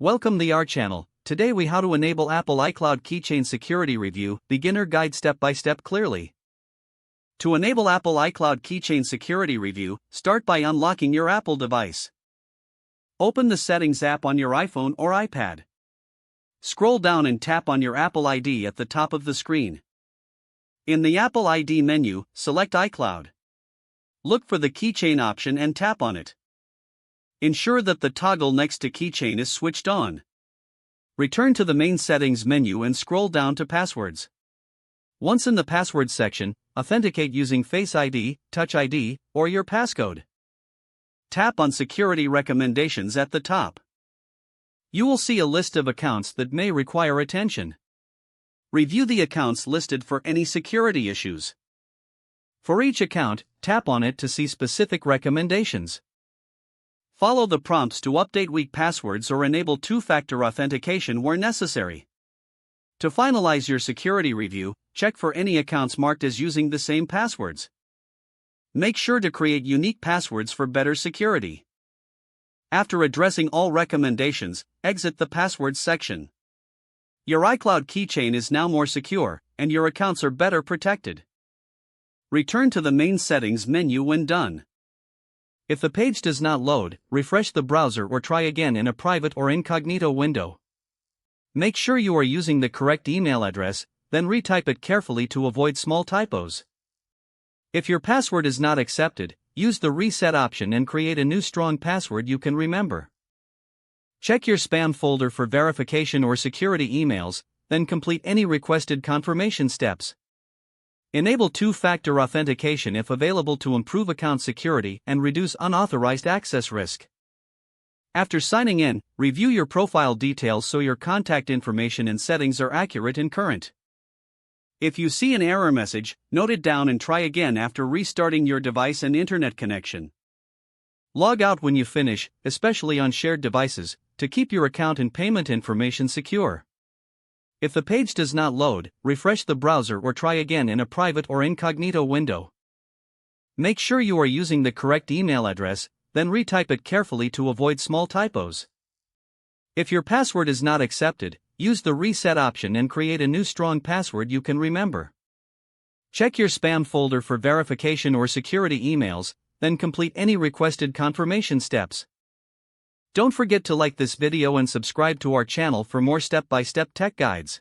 Welcome to our channel. Today we how to enable Apple iCloud Keychain Security Review, Beginner Guide step by step clearly. To enable Apple iCloud Keychain Security Review, start by unlocking your Apple device. Open the Settings app on your iPhone or iPad. Scroll down and tap on your Apple ID at the top of the screen. In the Apple ID menu, select iCloud. Look for the Keychain option and tap on it. Ensure that the toggle next to Keychain is switched on. Return to the main Settings menu and scroll down to Passwords. Once in the Password section, authenticate using Face ID, Touch ID, or your passcode. Tap on Security Recommendations at the top. You will see a list of accounts that may require attention. Review the accounts listed for any security issues. For each account, tap on it to see specific recommendations. Follow the prompts to update weak passwords or enable two-factor authentication where necessary. To finalize your security review, check for any accounts marked as using the same passwords. Make sure to create unique passwords for better security. After addressing all recommendations, exit the Passwords section. Your iCloud Keychain is now more secure, and your accounts are better protected. Return to the main Settings menu when done. If the page does not load, refresh the browser or try again in a private or incognito window. Make sure you are using the correct email address, then retype it carefully to avoid small typos. If your password is not accepted, use the Reset option and create a new strong password you can remember. Check your spam folder for verification or security emails, then complete any requested confirmation steps. Enable two-factor authentication if available to improve account security and reduce unauthorized access risk. After signing in, review your profile details so your contact information and settings are accurate and current. If you see an error message, note it down and try again after restarting your device and internet connection. Log out when you finish, especially on shared devices, to keep your account and payment information secure. If the page does not load, refresh the browser or try again in a private or incognito window. Make sure you are using the correct email address, then retype it carefully to avoid small typos. If your password is not accepted, use the Reset option and create a new strong password you can remember. Check your spam folder for verification or security emails, then complete any requested confirmation steps. Don't forget to like this video and subscribe to our channel for more step-by-step tech guides.